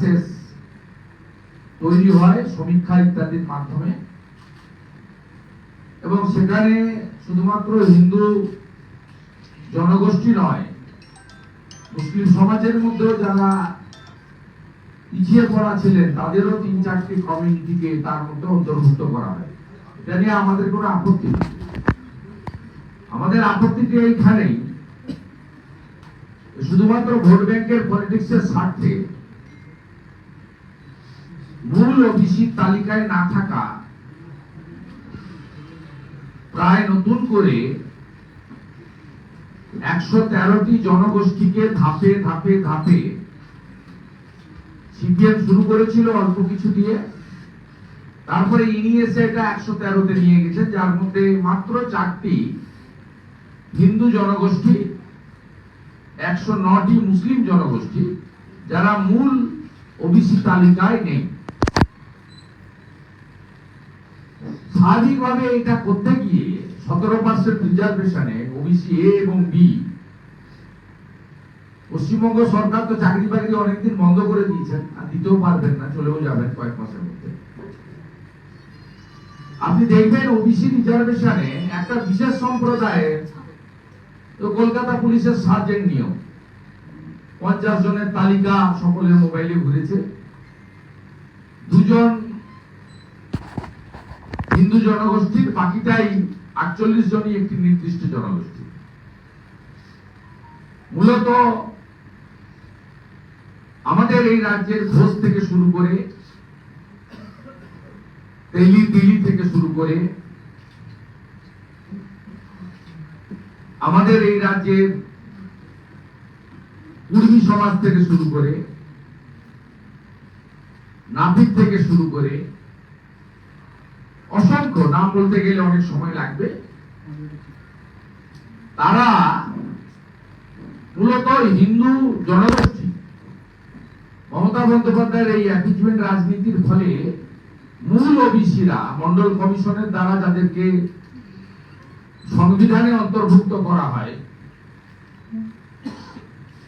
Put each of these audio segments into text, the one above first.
Classes তৈরি হয় সমীক্ষা ইত্যাদির মাধ্যমে, এবং সেখানে শুধুমাত্র হিন্দু জনগোষ্ঠী নয়, মুসলিম সমাজের মধ্যেও যারা পিছিয়ে পড়া ছিলেন তাদেরও 3-4টি কমিউনিটিকে তার মধ্যে অন্তর্ভুক্ত করা হয়। এটা নিয়ে আমাদের কোনো আপত্তি নেই। আমাদের আপত্তিটি এইখানেই, শুধুমাত্র ভোট ব্যাংকের পলিটিক্সের স্বার্থে মূল ওবিসি তালিকায় না থাকা প্রায় নতুন করে 113টি জনগোষ্ঠীকে ধাপে ধাপে ধাপে সিপিএম শুরু করেছিল অল্প কিছু দিয়ে, তারপরে ইনিএসএ এটা 113তে নিয়ে গেছে, যার মধ্যে মাত্র 4টি হিন্দু জনগোষ্ঠী, 109টি মুসলিম জনগোষ্ঠী, যারা মূল ওবিসি তালিকায় নেই। স্বাভাবিকভাবে এটা করতে গিয়ে 17% রিজার্ভেশনে ওবিসি এ এবং বি, পশ্চিমবঙ্গ সরকার তো চাকরি বাকরি অনেকদিন বন্ধ করে দিয়েছেন, আর দিতেও পারবেন না, চলেও যাবেন কয়েক মাসের মধ্যে। আপনি দেখবেন ওবিসি রিজার্ভেশনে একটা বিশেষ সম্প্রদায়ের, তো কলকাতা পুলিশের সার্জেন্ট নিয়োগ, 50 জনের তালিকা সকলের মোবাইলে ঘুরেছে। 2 জন হিন্দু জনগোষ্ঠীর, বাকিটাই 48 জনই একটি নির্দিষ্ট জনগোষ্ঠী। মূলত আমাদের এই রাজ্যের ঘোষ থেকে শুরু করে, দিল্লি থেকে শুরু করে, আমাদের এই রাজ্যের কুর্মী সমাজ থেকে শুরু করে, নাপিত থেকে শুরু করে, অসংখ্য, নাম বলতে গেলে অনেক সময় লাগবে, তারা মূলত হিন্দু জনগোষ্ঠী। মমতা বন্দ্যোপাধ্যায়ের এই অ্যাপিচমেন্ট রাজনীতির ফলে মূল ওবিসিরা মন্ডল কমিশনের দ্বারা যাদেরকে সংবিধানে অন্তর্ভুক্ত করা হয়,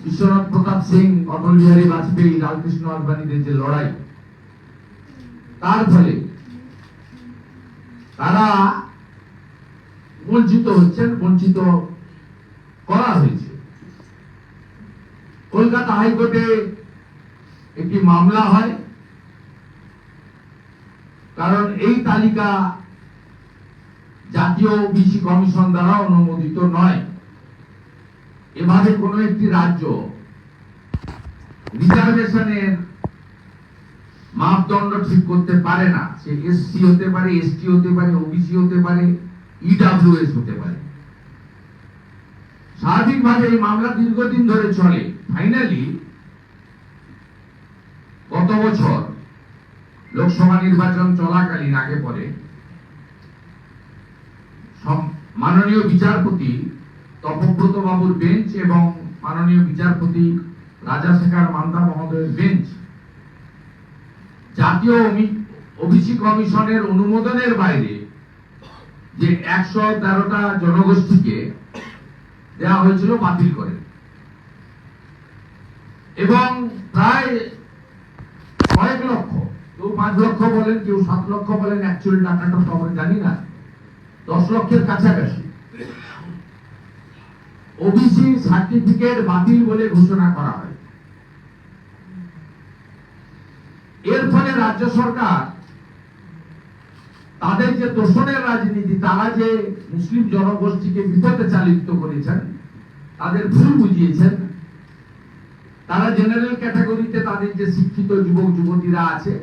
বিশ্বনাথ প্রতাপ সিং, অটল বিহারী বাজপেয়ী, লালকৃষ্ণ আদবানীদের যে লড়াই, তার ফলে তারা বঞ্চিত হচ্ছেন, বঞ্চিত করা হয়েছে। কলকাতা হাইকোর্টে একটি মামলা হয়, কারণ এই তালিকা জাতীয় ওবিসি কমিশন দ্বারা অনুমোদিত নয়। এভাবে কোন একটি রাজ্য রিজার্ভেশনের মাপদণ্ড ঠিক করতে পারে না। সে এসসি হতে পারে, এসটি হতে পারে, ওবিসি হতে পারে, ইডব্লিউএস হতে পারে। স্বাভাবিকভাবে এই মামলা দীর্ঘদিন ধরে চলে। ফাইনালি গত বছর লোকসভা নির্বাচন চলাকালীন, আগে পরে, মাননীয় বিচারপতি তপব্রত বাবুর বেঞ্চ এবং মাননীয় বিচারপতি রাজাশেখর মান্দা মহোদয়ের বেঞ্চ জাতীয় ওবিসি কমিশনের অনুমোদনের বাইরে যে 113টা জনগোষ্ঠীকে দেওয়া হয়েছিল বাতিল করে, এবং প্রায় কয়েক লক্ষ, কেউ 5 লক্ষ বলেন, কেউ 7 লক্ষ বলেন, অ্যাকচুয়াল টাকাটা তো আমরা জানি না, 10 লক্ষের কাছাকাছি ওবিসি সার্টিফিকেট বাতিল বলে ঘোষণা করা হয়। এর ফলে রাজ্য সরকার তাদের যে তোষণের রাজনীতি, তারা যে মুসলিম জনগোষ্ঠীকে বিপদে চালিত করেছেন, তাদের ভুল বুঝিয়েছেন। তারা জেনারেল ক্যাটাগরিতে তাদের যে শিক্ষিত যুবক যুবতীরা আছে,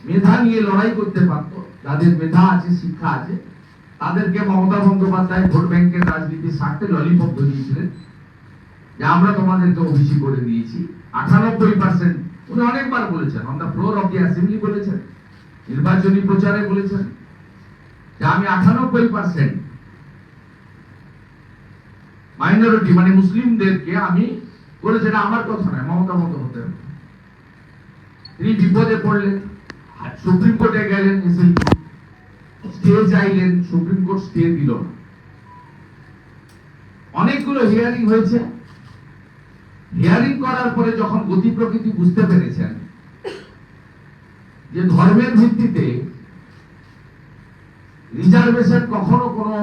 মেধা নিয়ে লড়াই করতে পারত, যাদের মেধা আছে, শিক্ষা আছে, তাদেরকে মমতা বন্দ্যোপাধ্যায় ভোট ব্যাংকের রাজনীতির স্বার্থে ললিপপ ধরিয়েছিলেন যে আমরা তোমাদেরকে ওবিসি করে দিয়েছি। 98%, উনি অনেকবার বলেছেন, on the floor of the assembly বলেছেন, নির্বাচনী প্রচারে বলেছেন যে আমি 98% মাইনরিটি মানে মুসলিমদেরকে আমি বলেছি। এটা আমার কথা নয়, মমতা বন্দ্যোপাধ্যায়। তিনি বিপদে পড়লেন, সুপ্রিম কোর্টে গেলেন, স্টে চাইলেন, সুপ্রিম কোর্ট স্টে দিল না। অনেকগুলো হিয়ারিং হয়েছে। হিয়ারিং করার পরে যখন গতি প্রকৃতি বুঝতে পেরেছেন যে ধর্মের ভিত্তিতে রিজার্ভেশন কখনো কোনো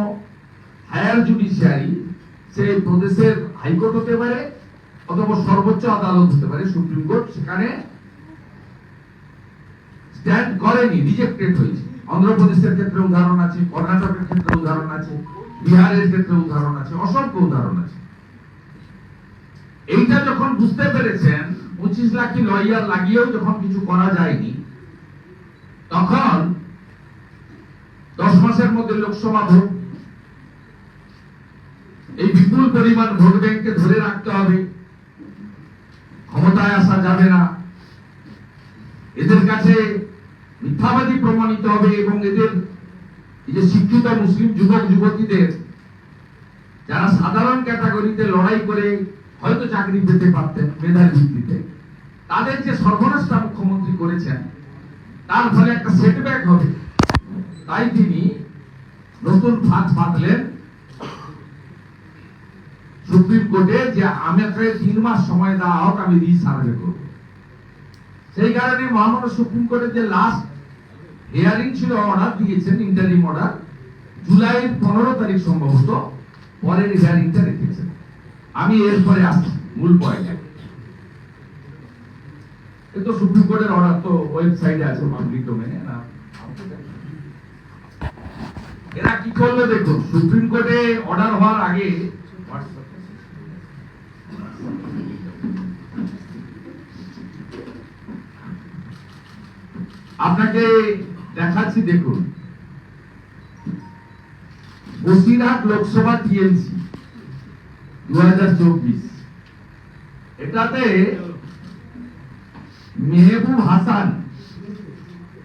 হায়ার জুডিশিয়ারি, সে প্রদেশের হাইকোর্ট হতে পারে অথবা সর্বোচ্চ আদালত হতে পারে, সুপ্রিম কোর্ট, সেখানে স্ট্যান্ড করেনি, রিজেক্টেড হয়েছে। অন্ধ্রপ্রদেশের ক্ষেত্রে উদাহরণ আছে, কর্ণাটকের ক্ষেত্রে উদাহরণ আছে, বিহারের ক্ষেত্রে উদাহরণ আছে, অসংখ্য উদাহরণ আছে। এইটা যখন বুঝতে পেরেছেন, 25 লাখ লয়ার লাগিয়েও যখন কিছু করা যায়নি, তখন 10 মাসের মধ্যে লোকসভা ভোট, এই বিপুল পরিমাণ ভোট ব্যাংককে ধরে রাখতে হবে, ক্ষমতায় আসা যাবে না, এদের কাছে মিথ্যাবাদী প্রমাণিত হবে এবং এদের এই যে শিক্ষিত মুসলিম যুবক যুবতীদের যারা সাধারণ ক্যাটাগরিতে লড়াই করে হয়তো চাকরি পেতে পারতেন মেধার ভিত্তিতে, তাদের যে সর্বনাশটা মুখ্যমন্ত্রী করেছেন, তার ফলে একটা সেটব্যাক হবে। তাই তিনি নতুন ফাঁদ পাতলেন সুপ্রিম কোর্টে যে আমাকে 3 মাস সময় দেওয়া হোক, আমি রিসার্ভে করব। সেই কারণে মহামান্য সুপ্রিম কোর্টের যে লাস্ট হিয়ারিং ছিল, অর্ডার দিয়েছেন, ইন্টারিম অর্ডার, জুলাইয়ের 15 তারিখ সম্ভবত পরের হিয়ারিংটা রেখেছেন। আমি এরপরে আসছি মূল পয়েন্টে। এই তো সুপ্রিম কোর্টের অর্ডার তো ওয়েবসাইটে আছে, পাবলিক ডোমেনে না। এরা কি করলো দেখুন, সুপ্রিম কোর্টে অর্ডার হওয়ার আগে আপনাকে দেখাচ্ছি, দেখুন, বসিরহাট লোকসভা টিএমসি 2024, এটাতে মেহবুব হাসান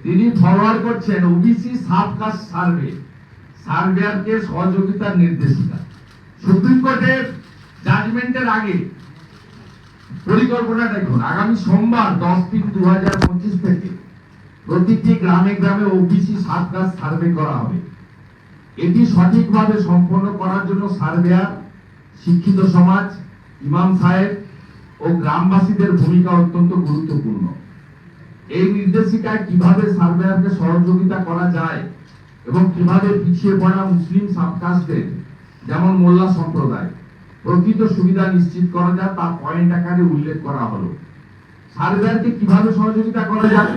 তিনি ফরওয়ার্ড করছেন ওবিসি সাবকাস্ট সার্ভে, সার্ভেয়ারকে সহযোগিতার নির্দেশিকা। সুপ্রিম কোর্টের জাজমেন্টের আগে পরিকল্পনা দেখুন, আগামী সোমবার 10/3/2025 থেকে প্রতিটি গ্রামে গ্রামে ওবিসি সাবকাস্ট সার্ভে করা হবে। এটি সঠিকভাবে সম্পন্ন করার জন্য সার্ভেয়ার, শিক্ষিত সমাজ, ইমাম সাহেব ও গ্রামবাসীদের ভূমিকা অত্যন্ত গুরুত্বপূর্ণ। এই নির্দেশিকায় কিভাবে সার্ভেয়ারকে সহযোগিতা করা যায় এবং কিভাবে পিছিয়ে পড়া মুসলিম সাবকাস্টদের, যেমন মোল্লা সম্প্রদায়, প্রকৃত সুবিধা নিশ্চিত করা যায় তা পয়েন্ট আকারে উল্লেখ করা হলো। সার্ভেয়ারকে কিভাবে সহযোগিতা করা যায়,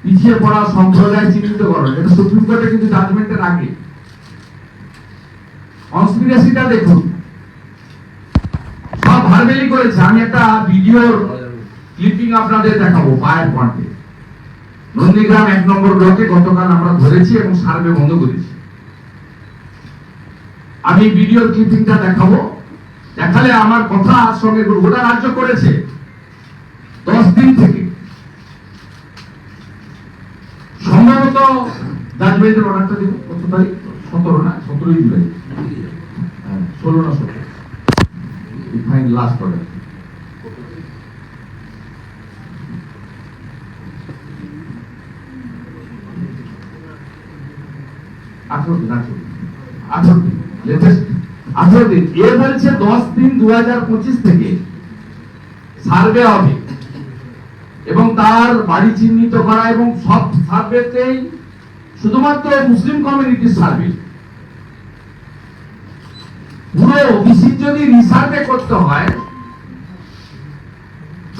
পিছিয়ে পড়া সম্প্রদায় চিহ্নিতকরণ, এটা সুপ্রিম কোর্টে কিন্তু জাজমেন্টের আগে। কনস্পিরেসিটা দেখুন, সব ভার্বেলি করেছে। আমি একটা ভিডিওর ক্লিপিং আপনাদের দেখাবো পায়ের পয়েন্টে। নন্দীগ্রাম 1 নম্বর ব্লকে গতকাল আমরা ধরেছি এবং সার্ভে বন্ধ করেছি। আমি ভিডিওর ক্লিপিংটা দেখাবো, দেখালে আমার কথা সঙ্গে গোটা রাজ্য করেছে 10 দিন থেকে। সম্ভবত জাজমেন্টের অর্ডারটা দিব কত তারিখ, 17 না 17ই জুলাই, 16 না 17 ফাইন লাস্ট অর্ডার। এ বলছে 10/3/2025 থেকে সার্ভে হবে এবং তার বাড়ি চিহ্নিত করা, এবং সব সার্ভেতেই শুধুমাত্র মুসলিম কমিউনিটির সার্ভে। পুরো ওবিসি যদি রিসার্ভে করতে হয়,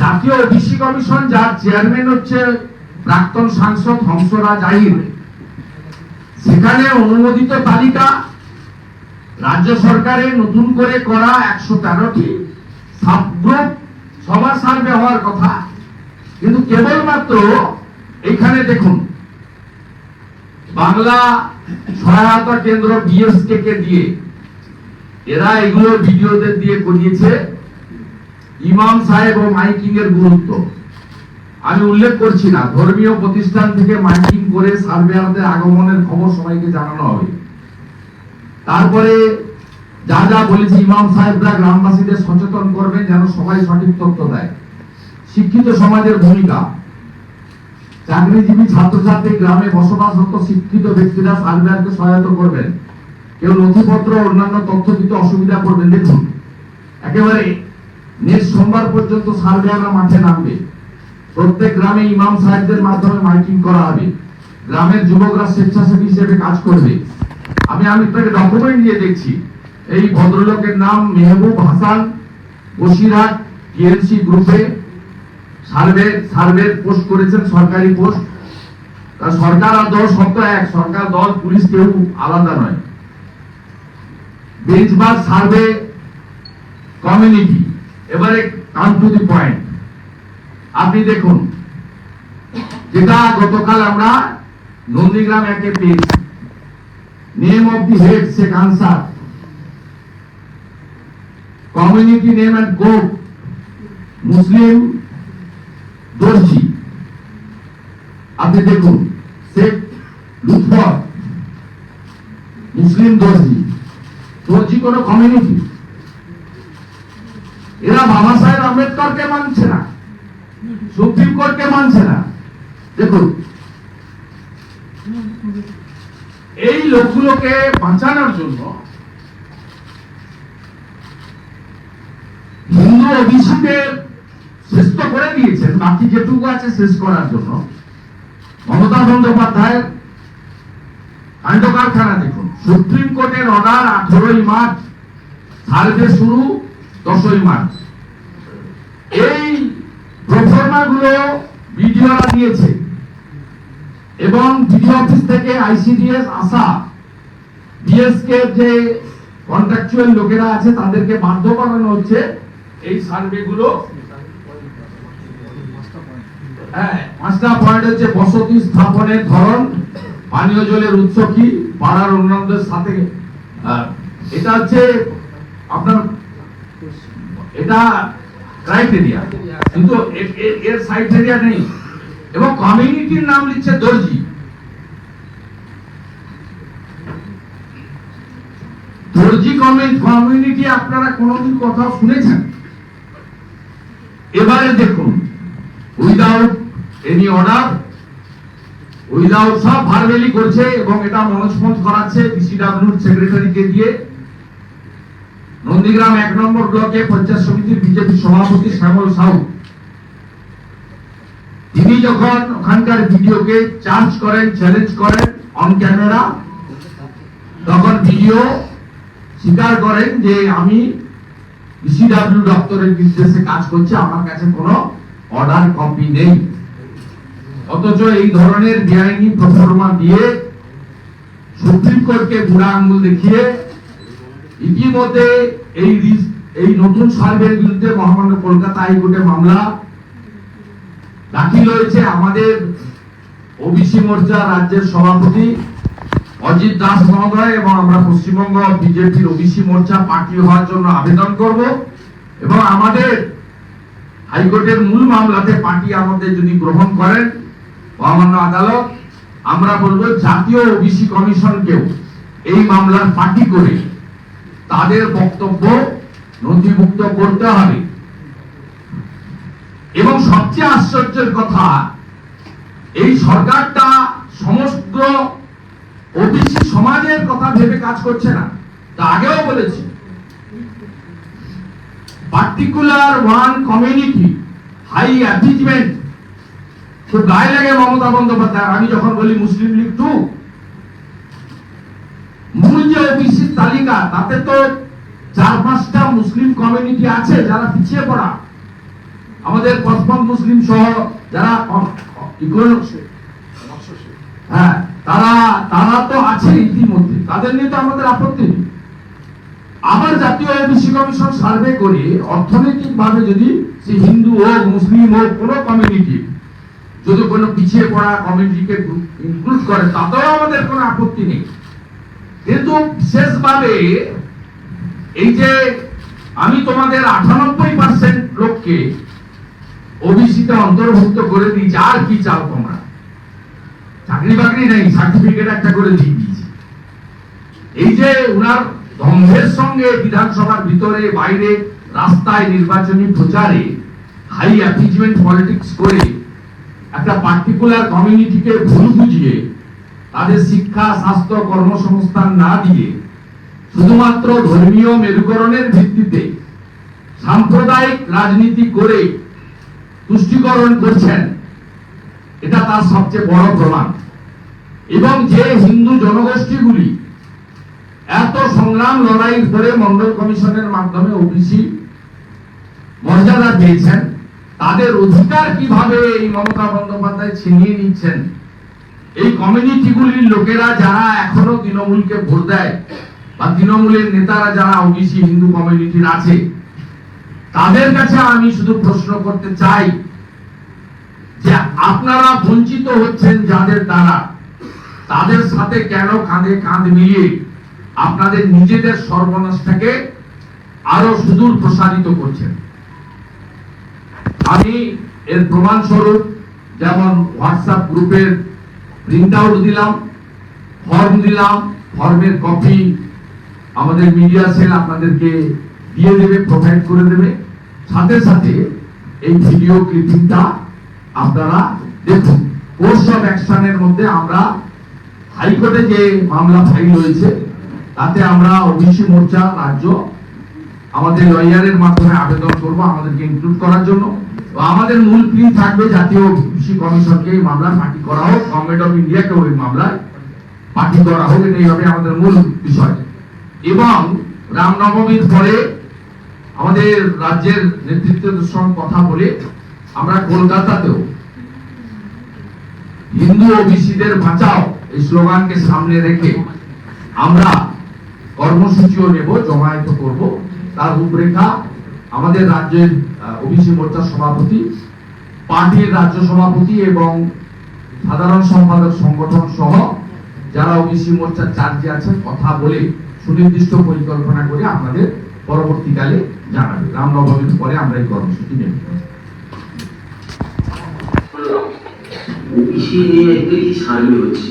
জাতীয় ওবিসি কমিশন, যার চেয়ারম্যান হচ্ছে প্রাক্তন সাংসদ হংসরাজ আহির, সেখানে অনুমোদিত তালিকা রাজ্য সরকারের নতুন করে করা 113টি সাবগ্রুপ সবার সার্ভে হওয়ার কথা, কিন্তু কেবলমাত্র এখানে দেখুন বাংলা সহায়তা কেন্দ্র বিএসকে কে দিয়ে এরা এগুলো ভিডিওদের দিয়ে করিয়েছে। ইমাম সাহেব ও মাইকিং এর গুরুত্ব আমি উল্লেখ করছি না, ধর্মীয় প্রতিষ্ঠান থেকে মাইকিং করে সার্ভেয়ারদের আগমনের খবর সবাইকে জানানো হবে। তারপরে যা যা বলেছি, ইমাম সাহেবরা গ্রামবাসীদের সচেতন করবেন যেন সবাই সঠিক তথ্য দেয়। শিক্ষিত সমাজের ভূমিকা, চাকরিজীবী ছাত্রছাত্রী, গ্রামে বসবাসরত শিক্ষিত ব্যক্তিরা সার্ভেয়ারকে সহায়তা করবেন। কেউ নথিপত্র অন্যান্য তথ্য দিতে অসুবিধা করবেন। দেখুন, একেবারে নেক্সট সোমবার পর্যন্ত সার্ভেয়াররা মাঠে নামবে প্রত্যেক গ্রামে ইমাম সাহেবদের মাধ্যমে মাইকিং করা হবে, গ্রামের যুবকরা স্বেচ্ছাসেবী হিসেবে কাজ করবে। আমি আপনাকে ডকুমেন্ট দিয়ে দেখছি, এই ভদ্রলোকের নাম মেহবুব হাসান, বসিরহাট টিএনসি গ্রুপে সার্ভে পোস্ট করেছেন, সরকারি পোস্ট। সরকার আর দল শব্দ এক, সরকার দল পুলিশ কেউ আলাদা নয়। Benchmark survey community. এবারে কাম টু দি পয়েন্ট। আপনি দেখুন, যেটা গতকাল আমরা নন্দীগ্রাম একে পেয়েছি, name of the head Sheikh Ansar, community name and code Muslim দর্জি। আপনি দেখুন, শেখ লুৎফর মুসলিম দর্জি। দর্জি কোন কমিউনিটি? এরা বাবা সাহেব আম্বেদকরকে মানছে না, সুপ্রিম কোর্টকে মানছে না। দেখুন, এই লোকগুলোকে বাঁচানোর জন্য হিন্দু ওবিসিদের শেষ তো করে দিয়েছেন, বাকি যেটুকু আছে শেষ করার জন্য মমতা বন্দ্যোপাধ্যায়ের কাণ্ড কারখানা দেখুন। সুপ্রিম কোর্টের অর্ডার 18ই মার্চ, সার্ভে শুরু 10ই মার্চ। এই প্রফর্মা গুলো বিডিওরা দিয়েছে এবং বিডিও অফিস থেকে আইসিডিএস আসা বিএসকে যে কন্ট্রাকচুয়াল লোকেরা আছে তাদেরকে বাধ্য করানো হচ্ছে এই সার্ভে গুলো। হ্যাঁ, 5টা পয়েন্ট হচ্ছে বসতি স্থাপনের ধরন, পানীয় জলের উৎস কি, পাড়ার অন্যান্যদের সাথে। এটা হচ্ছে আপনার, এটা ক্রাইটেরিয়া, কিন্তু এর সাইটেরিয়া নেই। এবং কমিউনিটির নাম লিখছে দর্জি। দর্জি কমিউনিটি আপনারা কোনদিন কথা শুনেছেন? এবারে দেখুন, উইদাউট এনি অর্ডার, উইদাউট, সব ভারবেলি করছে এবং এটা মনস্পঞ্জ করাচ্ছে বিসিডব্লিউর সেক্রেটারিকে দিয়ে। নন্দীগ্রাম 1 নম্বর ব্লকে পঞ্চায়েত সমিতির বিজেপি সভাপতি শ্যামল সাউ, তিনি যখন ওখানকার ভিডিওকে চার্জ করেন, চ্যালেঞ্জ করেন অন ক্যামেরা, তখন ভিডিও স্বীকার করেন যে আমি বিসিডব্লিউ দপ্তরের নির্দেশে কাজ করছি, আমার কাছে কোনো অর্ডার কপি নেই। অথচ এই ধরনের বেআইনি প্রফর্মা দিয়ে সুপ্রিম কোর্টকে বুড়া আঙ্গুল দেখিয়ে ইতিমধ্যে এই নতুন সার্ভের বিরুদ্ধে মহামান্য কলকাতা হাইকোর্টে মামলা দাখিল হয়েছে। আমাদের ওবিসি মোর্চা রাজ্যের সভাপতি অজিত দাস মহোদয় এবং আমরা পশ্চিমবঙ্গ বিজেপির ওবিসি মোর্চা পার্টি হওয়ার জন্য আবেদন করব এবং আমাদের হাইকোর্টের মূল মামলাতে পার্টি আমাদের যদি গ্রহণ করেন মহামান্য আদালত, আমরা বলবো জাতীয় ওবিসি কমিশনকেও এই মামলার পার্টি করে তাদের বক্তব্য নথিভুক্ত করতে হবে। এবং সবচেয়ে আশ্চর্যের কথা, এই সরকারটা সমস্ত ওবিসি সমাজের কথা ভেবে কাজ করছে না। তা আগেও বলেছি, particular one community high achievement, খুব গায়ে লাগে মমতা বন্দ্যোপাধ্যায়। আমি যখন বলি মুসলিম লীগ 2, মূল যে ওবিসি তালিকা তাতে তো 4-5টা মুসলিম কমিউনিটি আছে যারা পিছিয়ে পড়া, আমাদের পশ্চিম মুসলিম সহ যারা হ্যাঁ তারা তো আছে ইতিমধ্যে, তাদের নিয়ে তো আমাদের আপত্তি নেই। আবার জাতীয় ওবিসি কমিশন সার্ভে করে অর্থনৈতিক ভাবে যদি সে হিন্দু হোক, মুসলিম হোক, কোন কমিউনিটি যদি কোনো পিছিয়ে পড়া কমিউনিটিকে ইনক্লুড করে, তাতেও আমাদের কোনো আপত্তি নেই। কিন্তু বিশেষভাবে এই যে আমি তোমাদের 98% লোককে ওবিসিতে অন্তর্ভুক্ত করে দিয়েছি, আর কি চাও তোমরা? চাকরি বাকরি নেই, সার্টিফিকেট একটা করে দিয়ে দিয়েছি। এই যে উনার দম্ভের সঙ্গে বিধানসভার ভিতরে বাইরে রাস্তায় নির্বাচনী প্রচারে হাই অ্যাচিভমেন্ট পলিটিক্স করে একটা পার্টিকুলার কমিউনিটিকে ভুল বুঝিয়ে তাদের শিক্ষা, স্বাস্থ্য, কর্মসংস্থান না দিয়ে শুধুমাত্র ধর্মীয় মেরুকরণের ভিত্তিতে সাম্প্রদায়িক রাজনীতি করে তুষ্টিকরণ করছেন, এটা তার সবচেয়ে বড় প্রমাণ। এবং যে হিন্দু জনগোষ্ঠীগুলি এত সংগ্রাম লড়াইয়ের পরে মন্ডল কমিশনের মাধ্যমে ওবিসি মর্যাদা পেয়েছেন, তাদের অধিকার কিভাবে এই মমতা বন্দ্যোপাধ্যায় ছিনিয়ে নিচ্ছেন, এই কমিউনিটিগুলির লোকেরা যারা এখনো তৃণমূলকে ভোট দেয় বা তৃণমূলের নেতারা যারা ওবিসি হিন্দু কমিউনিটির আছে, তাদের কাছে আমি শুধু প্রশ্ন করতে চাই যে আপনারা বঞ্চিত হচ্ছেন যাদের দ্বারা, তাদের সাথে কেন কাঁধে কাঁধ মিলিয়ে আপনাদের নিজেদের সর্বনাশটাকে আরো সুদূর প্রসারিত করছেন। আমি এর প্রমাণ স্বরূপ যেমন হোয়াটসঅ্যাপ গ্রুপের প্রিন্ট আউট দিলাম, ফর্ম দিলাম, ফর্মের কপি আমাদের মিডিয়া সেল আপনাদেরকে দিয়ে দেবে, প্রোভাইড করে দেবে। সাথে সাথে এই ভিডিও ক্লিপিংটা আপনারা দেখুন। কোর্স অফ অ্যাকশনের মধ্যে আমরা হাইকোর্টে যে মামলা ফাইল হয়েছে তাতে আমরা ওবিসি মোর্চা রাজ্য আমাদের লয়ারের মাধ্যমে আবেদন করব আমাদেরকে ইনক্লুড করার জন্য। আমাদের মূল প্লি থাকবে জাতীয় ওবিসি কমিশনকে এই মামলায় পার্টি করা হোক, গভর্নমেন্ট অফ ইন্ডিয়াকে ওই মামলায় পার্টি করা হোক, এটাই হবে আমাদের মূল বিষয়। এবং রামনবমীর পরে আমাদের রাজ্যের নেতৃত্বের সঙ্গে কথা বলে আমরা কলকাতাতেও হিন্দু ওবিসিদের বাঁচাও এই স্লোগানকে সামনে রেখে আমরা কর্মসূচিও নেব, জমায়েত করব। তার রূপরেখা আমাদের রাজ্যের ওবিসি মোর্চার সভাপতি, পার্টির রাজ্য সভাপতি এবং সাধারণ সম্পাদক সংগঠন সহ যারা ওবিসি মোর্চার চার্জে আছেন কথা বলে সুনির্দিষ্ট পরিকল্পনা করে আপনাদের পরবর্তীকালে জানাবে। রামনবমীর পরে আমরা এই কর্মসূচি নেব। ওবিসি নিয়ে একটা কি সার্ভে হচ্ছে,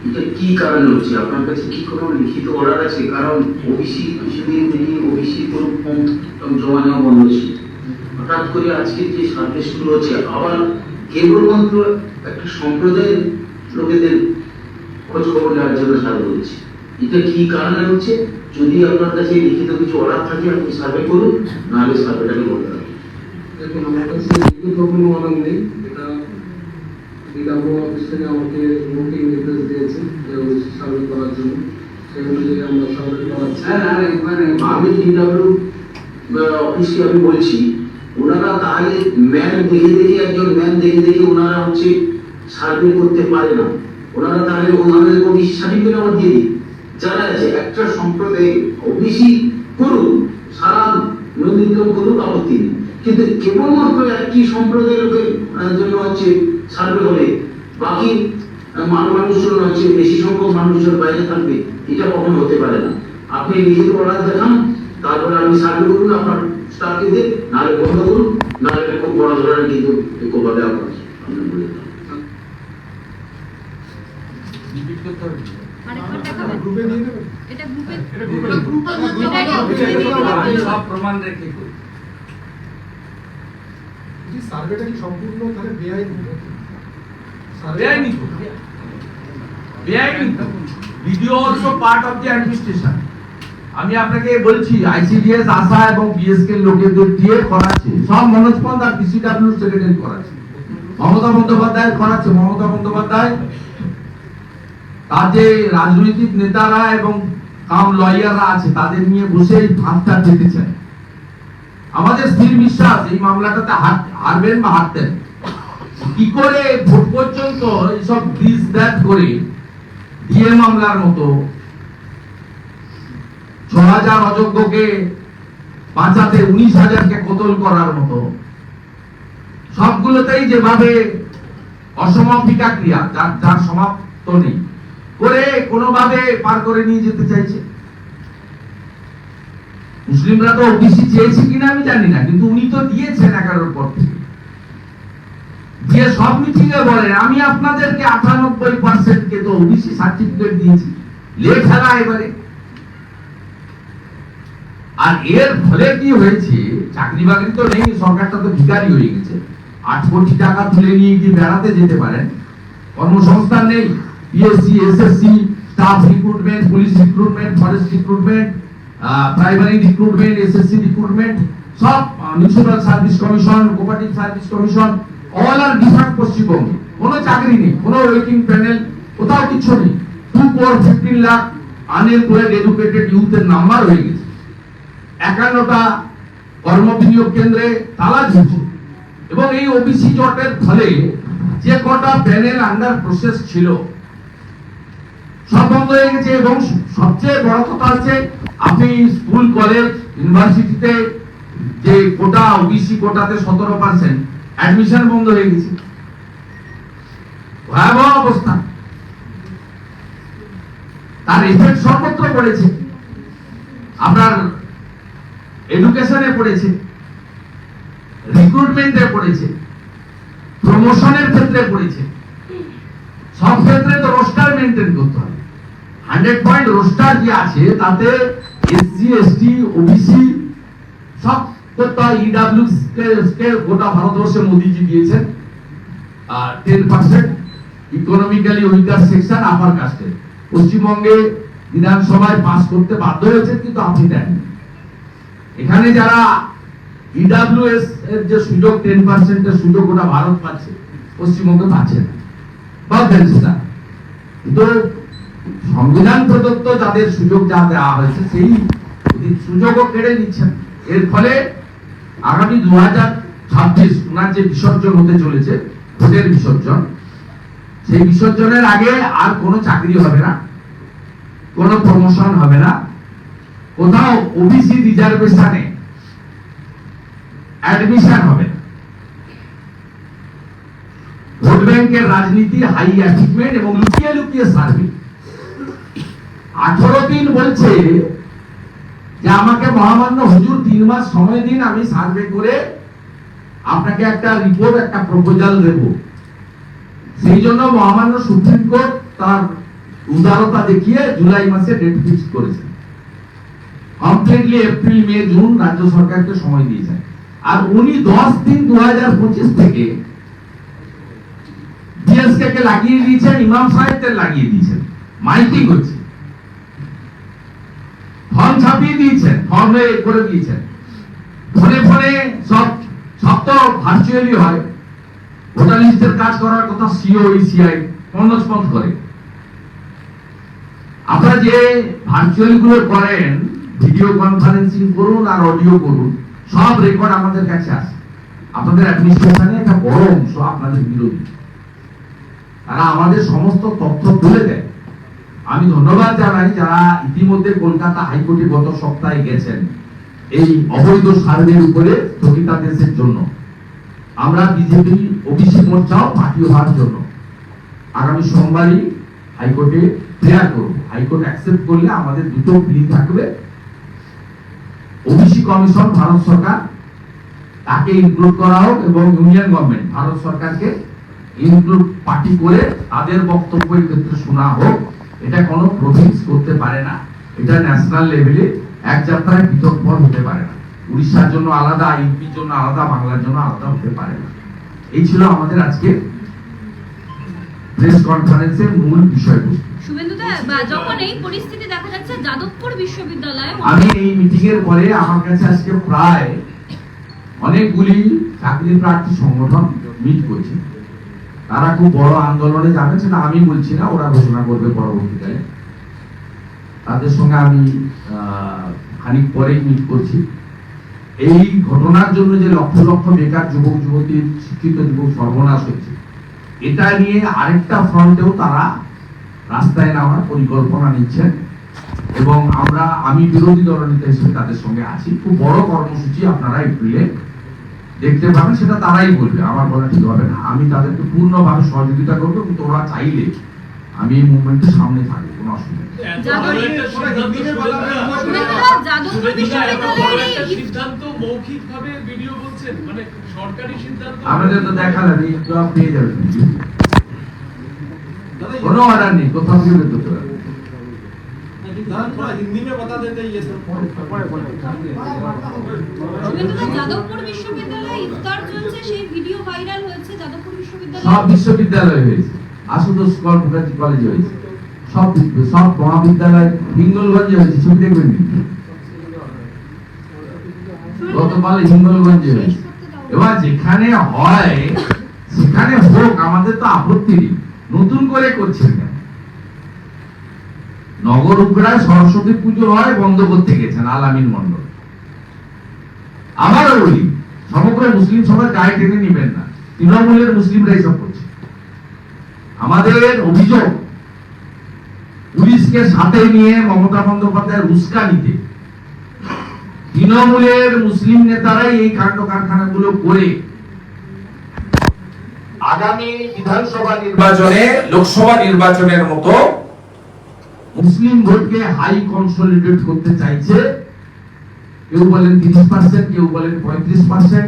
এটা কি কারণে হচ্ছে? আপনার কাছে কি কোনো লিখিত অর্ডার আছে? কারণ ওবিসি কিছুদিন থেকে ওবিসি কোনো ফর্ম জমা নেওয়া বন্ধ ছিল, হঠাৎ করে আজকে যে সার্ভে শুরু হচ্ছে, আবার কেবলমাত্র একটা সম্প্রদায়ের লোকেদের খোঁজ খবর নেওয়ার জন্য সার্ভে হচ্ছে। এটা কি কারণে হচ্ছে? যদি আপনার কাছে লিখিত কিছু অর্ডার থাকে আপনি সার্ভে করুন, নাহলে সার্ভেটাকে বন্ধ রাখুন। দেখুন, আমার কাছে লিখিত কোনো অর্ডার নেই। এটা ডিডাব্লিউ অফিস থেকে আমাকে নোটিং নির্দেশ দিয়েছে যে সার্ভে করার জন্য, সেগুলো যে আমরা সার্ভে করাচ্ছি। আমি ডিডাব্লিউ অফিসকে আমি বলছি, ওনারা তাহলে ম্যান দেখে দেখে একজন ম্যান দেখে দেখে ওনারা হচ্ছে সার্ভে করতে পারে না। ওনারা তাহলে ওনাদের ওবিসি সার্টিফিকেট আমার দিয়ে দিই, যারা আছে একটা সম্প্রদায় ওবিসি করুন, সারা নদীকরণ করুক, আপত্তি নেই। কিন্তু কেবলমাত্র একটি সম্প্রদায়ের লোকের জন্য হচ্ছে সার্ভে হবে, বাকি মানুষজন হচ্ছে বেশি সংখ্যক মানুষজন বাইরে থাকবে, এটা কখনো হতে পারে না। আপনি লিখিত অর্ডার দেখান, তারপরে আপনি সার্ভে করুন, আপনার স্টাফকে দিয়ে, নাহলে বন্ধ করুন, নাহলে খুব বড় ধরনের কিন্তু একভাবে আপনার বলে দেন। গ্রুপে নিয়ে নেবেন। সব প্রমাণ রেখে সার্ভেটা কি সম্পূর্ণ তাহলে বেআইনি? Video also part of the administration. আমি আপনাকে বলছি আইসিডিএস আশা এবং বিএসকে লোকেদের দিয়ে করাচ্ছে, সব মনোজ পন্থ আর পিসিডব্লিউ সেক্রেটারি করাচ্ছে, মমতা বন্দ্যোপাধ্যায় করাচ্ছে। মমতা বন্দ্যোপাধ্যায় তার যে রাজনৈতিক নেতারা এবং কাম লয়াররা আছে তাদের নিয়ে বসে এই ভাবটা পেতেছেন। আমাদের স্থির বিশ্বাস এই মামলাটাতে হারবেন বা হারতেন। কি করে ভোট পর্যন্ত এইসব দিস দ্যাট করে ডিএ মামলার মতো ৬,০০০ অযোগ্যকে বাঁচাতে ১৯,০০০কে কতল করার মতো সবগুলোতেই যেভাবে অসমাপিকা ক্রিয়া যার সমাপ্ত নেই করে কোনোভাবে পার করে নিয়ে যেতে চাইছে। মুসলিমরা তো ওবিসি চেয়েছে কিনা আমি জানি না, কিন্তু উনি তো দিয়েছেন 11 পর থেকে। দিয়ে সব মিটিংয়ে বলেন আমি আপনাদেরকে 98% কে তো ওবিসি সার্টিফিকেট দিয়েছি, লে খেলা এবারে। আর এর ফলে কি হয়েছে, চাকরি বাকরি তো নেই, সরকারটা তো ভিখারি হয়ে গেছে। 8 কোটি টাকা তুলে নিয়ে গিয়ে বেড়াতে যেতে পারেন, কর্মসংস্থান নেই। PSC, SSC, staff recruitment, police recruitment, forest recruitment, primary recruitment, SSC recruitment সব municipal service commission, cooperative service commission, all are different পশ্চিমবঙ্গে। কোনো চাকরি নেই, কোনো ওয়েটিং প্যানেল, কোথাও কিছু নেই। 2 crore 15 লাখ আনএমপ্লয়েড এডুকেটেড ইউথের নাম্বার হয়ে গেছে। 51টা কর্মবিনিয়োগ কেন্দ্রে তালা ঝুলছে। এবং এই ওবিসি জটের ফলে যে কটা প্যানেল আন্ডার প্রসেস ছিল সব বন্ধ হয়ে গেছে। এবং সবচেয়ে বড় কথা হচ্ছে, আপনি স্কুল, কলেজ, ইউনিভার্সিটিতে যে কোটা, ওবিসি কোটাতে 17% অ্যাডমিশন বন্ধ হয়ে গেছে। ভয়াবহ অবস্থা। তার এফেক্ট সর্বত্র পড়েছে। আপনার এডুকেশনে পড়েছে, রিক্রুটমেন্টে পড়েছে, প্রমোশনের ক্ষেত্রে পড়েছে। সব ক্ষেত্রে তো রোস্টার মেনটেন করতে হবে। 100 পয়েন্ট রোস্টার যে আছে তাতে এসসি, এসটি, ওবিসি সব করতে হয়। ইডব্লিউএস কে গোটা ভারতবর্ষে মোদিজি দিয়েছেন 10% ইকোনমিক্যালি উইকার সেকশন আপার কাস্টে। পশ্চিমবঙ্গে বিধানসভায় পাস করতে বাধ্য হয়েছে, কিন্তু আপনি দেন। এখানে যারা ইডব্লিউএস এর যে সুযোগ 10% এর সুযোগ ওটা ভারত পাচ্ছে, পশ্চিমবঙ্গে পাচ্ছে না। কিন্তু সংবিধান প্রদত্ত যাদের সুযোগ যা দেওয়া হয়েছে সেই সুযোগও কেড়ে নিচ্ছেন। এর ফলে আগামী 2026 ওনার যে বিসর্জন হতে চলেছে, ভোটের বিসর্জন, সেই বিসর্জনের আগে আর কোনো চাকরি হবে না, কোনো প্রমোশন হবে না, কোথাও ওবিসি রিজার্ভেশনে অ্যাডমিশন হবে না। ভোট ব্যাংকের রাজনীতি, হাই অ্যাচিভমেন্ট এবং লুকিয়ে লুকিয়ে সার্ভে। 18 দিন বলছে যে আমাকে মহামান্য হুজুর 3 মাস সময় দিন, আমি সার্ভে করে আপনাকে একটা রিপোর্ট, একটা প্রপোজাল দেব। সেই জন্য মহামান্য সুপ্রিম কোর্ট তার উদারতা দেখিয়ে জুলাই মাসে ডেট ফিক্স করেছে। কমপ্লিটলি এপ্রিল, মে, জুন রাজ্য সরকারকে সময় দিয়েছেন। আর উনি 10 দিন 2025 থেকে ডিএসকে কে লাগিয়ে দিয়েছেন, ইমাম সাহেবকে লাগিয়ে দিয়েছেন, মাইকিং হচ্ছে, ফর্ম ছাপিয়ে দিয়েছেন, ফর্মে করে দিয়েছেন, ফোনে ফোনে সব তো ভার্চুয়ালি হয়। ভোটার লিস্টের কাজ করার কথা সিও, ইসিআই রেসপন্স করে। আপনারা যে ভার্চুয়াল গুলো করেন, ভিডিও কনফারেন্সিং করুন আর অডিও করুন, সব রেকর্ড আমাদের কাছে আসে। আপনাদের অ্যাডমিনিস্ট্রেশনে একটা বড় অংশ আপনাদের বিরোধী, তারা আমাদের সমস্ত তথ্য তুলে দেয়। আমি ধন্যবাদ জানাই যারা ইতিমধ্যে কলকাতা হাইকোর্টে গত সপ্তাহে গেছেন এই অবৈধ সার্ভের উপরে স্থগিতাদেশের জন্য। আমরা বিজেপি ওবিসি মোর্চাও পার্টি হওয়ার জন্য আগামী সোমবারই হাইকোর্টে প্রেয়ার করব। হাইকোর্ট অ্যাকসেপ্ট করলে আমাদের দুটো প্লি থাকবে। ওবিসি কমিশন ভারত সরকার তাকে ইনক্লুড করা হোক এবং ইউনিয়ন গভর্নমেন্ট ভারত সরকারকে ইনক্লুড পার্টি করে তাদের বক্তব্য এই ক্ষেত্রে শোনা হোক। এটা কোনো প্রভিন্স করতে পারে না, এটা ন্যাশনাল লেভেলে এক যাত্রায় পৃথক পথ হতে পারে না। উড়িষ্যার জন্য আলাদা, ইউপির জন্য আলাদা, বাংলার জন্য আলাদা হতে পারে না। এই ছিল আমাদের আজকে প্রেস কনফারেন্সের মূল বিষয়বস্তু। যখন এই পরিস্থিতি দেখা যাচ্ছে যাদবপুর বিশ্ববিদ্যালয়ে, আমি এই মিটিং এর পরে আমার কাছে আজকে প্রায় অনেকগুলি চাকরি প্রার্থী সংগঠন মিট করছে। তারা খুব বড় আন্দোলনে যাবে, সেটা আমি বলছি না, ওরা ঘোষণা করবে পরবর্তীকালে। তাদের সঙ্গে আমি খানিক পরেই মিট করছি। এই ঘটনার জন্য যে লক্ষ লক্ষ বেকার যুবক যুবতীর, শিক্ষিত যুবক সর্বনাশ হচ্ছে, এটা নিয়ে আরেকটা ফ্রন্টেও তারা রাস্তায় নামার পরিকল্পনা নিচ্ছেন এবং আমি বিরোধী দলনেতা হিসেবে তাদের সঙ্গে আছি। খুব বড় কর্মসূচি আপনারা এপ্রিলে দেখতে পাবেন, সেটা তারাই বলবে, আমার বলা ঠিক হবে না। আমি তাদেরকে পূর্ণভাবে সহযোগিতা করবো, কিন্তু ওরা চাইলে আমি এই মুভমেন্টের সামনে থাকবো, কোনো অসুবিধা নেই। আমাদের তো দেখা যাবে, পেয়ে যাবেন, কোনো অর্ডার নেই, কোথাও থেকে বের করতে পারবেন। যাদবপুর বিশ্ববিদ্যালয়ে ইফতার চলছে, সেই ভিডিও ভাইরাল হয়েছে। যাদবপুর বিশ্ববিদ্যালয়, সব বিশ্ববিদ্যালয় হয়েছে, আশুতোষ মুখার্জি কলেজে হয়েছে, সব মহাবিদ্যালয়, হিঙ্গলগঞ্জে হয়েছে, ছবি দেখবেন। গতকাল হিঙ্গলগঞ্জে হয়েছে। এবার যেখানে হয় সেখানে হোক, আমাদের তো আপত্তি নেই, নতুন করে করছেন কেন? নগর উগড়ায় সরস্বতী পুজো হয়, বন্ধ করতে গেছেন আলামিন মন্ডল। আবারও বলি, সমগ্র মুসলিম সমাজ গায়ে টেনে নিবেন না, তৃণমূলের মুসলিমরা এসব করছে। আমাদের অভিযোগ, পুলিশকে সাথে নিয়ে মমতা বন্দ্যোপাধ্যায়ের উস্কানিতে তৃণমূলের মুসলিম নেতারাই এই কাণ্ড কারখানাগুলো করে আগামী বিধানসভা নির্বাচনে, লোকসভা নির্বাচনের মতো মুসলিম ভোটকে হাই কনসলিডেট করতে চাইছে। কেউ বলেন 30%, কেউ বলেন 35%,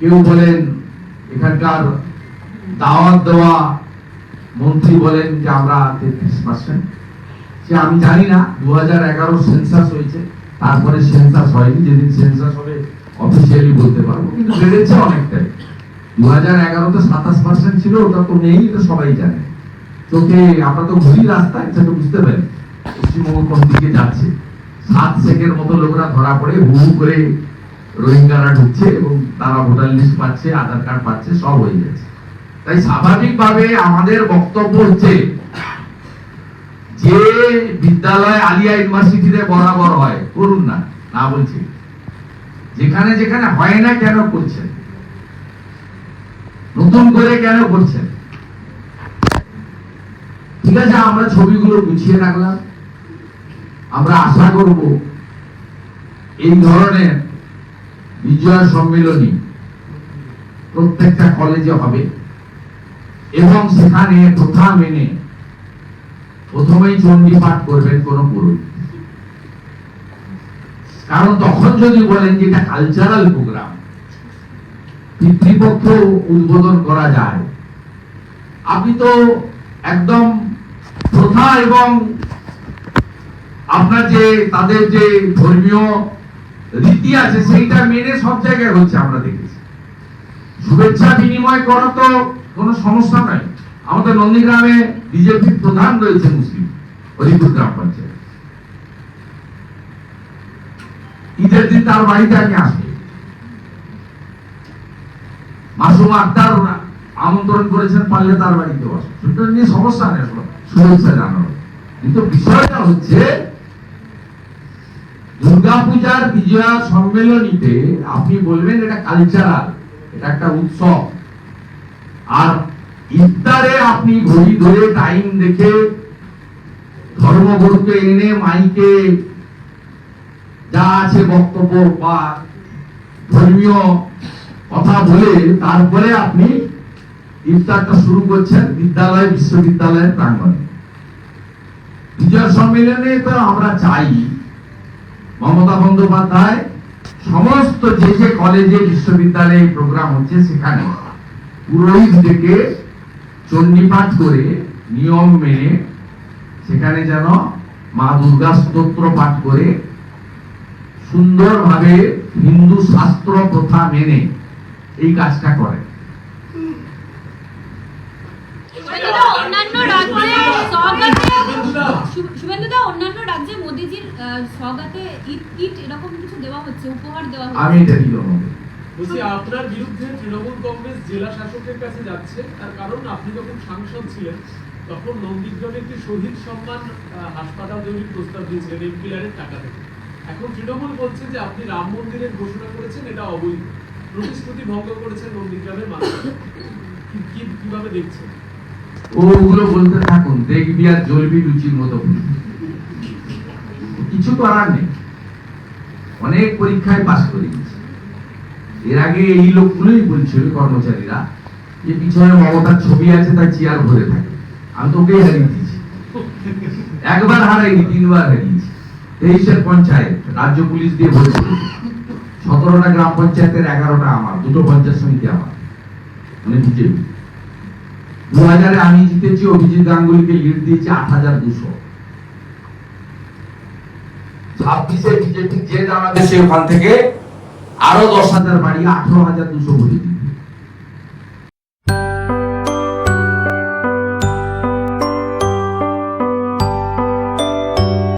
কেউ বলেন এখানকার দাওয়াত দেওয়া মন্ত্রী বলেন যে আমরা 33%। সে আমি জানি না, 2011 সেন্সাস হয়েছে, তারপরে সেন্সাস হয়নি, যেদিন সেন্সাস হবে অফিসিয়ালি বলতে পারবো, কিন্তু বেড়েছে অনেকটাই। 2011-তে 27% ছিল, ওটা তো নেই, এটা সবাই জানে। চোখে আমরা তো ঘুরি রাস্তায়, সেটা বুঝতে পারি পশ্চিমবঙ্গ কোন দিকে যাচ্ছে। 7 সেকের মতো লোকরা ধরা পড়ে, হু করে রোহিঙ্গারা ঢুকছে এবং তারা ভোটার লিস্ট পাচ্ছে, আধার কার্ড পাচ্ছে, সব হয়ে যাচ্ছে। তাই স্বাভাবিকভাবে আমাদের বক্তব্য হচ্ছে যে বিদ্যালয় আলিয়া ইউনিভার্সিটিতে বরাবর হয়, করুন না, না বলছি, যেখানে যেখানে হয় না কেন করছেন, নতুন করে কেন করছেন? ঠিক আছে, আমরা ছবিগুলো গুছিয়ে রাখলাম। আমরা আশা করব এই ধরনের বিজয় সম্মেলনী প্রত্যেকটা কলেজে হবে এবং সেখানে প্রথা মেনে প্রথমেই চণ্ডী পাঠ করবেন কোন পুরোহিত। কারণ তখন যদি বলেন যে এটা কালচারাল প্রোগ্রাম, পিতৃপক্ষ উদ্বোধন করা যায়, আপনি তো একদম প্রথা এবং আপনার যে তাদের যে ধর্মীয় রীতি আছে সেইটা মেনে সব জায়গায় হচ্ছে, আমরা দেখেছি। শুভেচ্ছা বিনিময় করা তো কোনো সমস্যা নয়। আমাদের নন্দীগ্রামে বিজেপি প্রধান রয়েছে মুসলিম, হরিপুর গ্রাম পঞ্চায়েত। ঈদের দিন তার বাড়িতে আমি আসবো, মাসুম আক্তার আমন্ত্রণ করেছেন, পারলে তার বাড়িতে আসবো, সেটা নিয়ে সমস্যা নেই, শুভেচ্ছা জানানো। কিন্তু বিষয়টা হচ্ছে দুর্গাপূজার বিজয়া সম্মেলনীতে আপনি বলবেন এটা কালচারাল, এটা একটা উৎসব, আর ইফতারে আপনি ঘড়ি ধরে টাইম দেখে ধর্মগুরুকে এনে মাইকে যা আছে বক্তব্য বা ধর্মীয় কথা বলে তারপরে আপনি ইফতারটা শুরু করছেন বিদ্যালয় বিশ্ববিদ্যালয়ের প্রাঙ্গণে। বিজয় সম্মেলনে তো আমরা চাই মমতা বন্দ্যোপাধ্যায় সমস্ত যে যে কলেজে বিশ্ববিদ্যালয়ে প্রোগ্রাম হচ্ছে সেখানে পুরোহিত ডেকে চণ্ডীপাঠ করে নিয়ম মেনে সেখানে যেন মা দুর্গা স্তোত্র পাঠ করে সুন্দরভাবে হিন্দু শাস্ত্র প্রথা মেনে এই কাজটা করে। শুভেন্দুদা, অন্যান্য রাজ্যে মোদিজির স্বাগতে ইট এরকম কিছু দেওয়া হচ্ছে, উপহার দেওয়া হচ্ছে, আমি এটা দিল বলছি আপনার বিরুদ্ধে তৃণমূল কংগ্রেস জেলা শাসকের কাছে যাচ্ছে, তার কারণ আপনি যখন সাংসদ ছিলেন তখন নন্দীগ্রামে একটি শহীদ সম্মান হাসপাতাল তৈরির প্রস্তাব দিয়েছিলেন এমপিআরের টাকা থেকে। এখন তৃণমূল বলছে যে আপনি রাম মন্দিরের ঘোষণা করেছেন, এটা অবৈধ, প্রতিশ্রুতি ভঙ্গ করেছেন নন্দীগ্রামের মানুষ। কিভাবে দেখছেন? ওগুলো বলতে থাকুন, দেখবি আর জ্বলবি লুচির মতো, কিছু করার নেই। অনেক পরীক্ষায় পাস করে গেছে। এর আগে এই লোকগুলোই বলছিল কর্মচারীরা যে পিছনে মমতার ছবি আছে, তাই চেয়ার ভরে থাকে। আমি তো ওকেই হারিয়ে দিয়েছি, একবার হারাইনি, 3 বার হারিয়েছি। 23-এর পঞ্চায়েত রাজ্য পুলিশ দিয়ে ভরে করেছে। 17টা গ্রাম পঞ্চায়েতের 11টা আমার, 2টো পঞ্চায়েত সমিতি আমার, মানে বিজেপি। 2000-এ আমি জিতেছি, অভিজিৎ গাঙ্গুলিকে লিড দিয়েছি 8200। 26-এ বিজেপি যে দাঁড়াবে সে ওখান থেকে আরো 10,000 বাড়িয়ে 18,200 ভোটে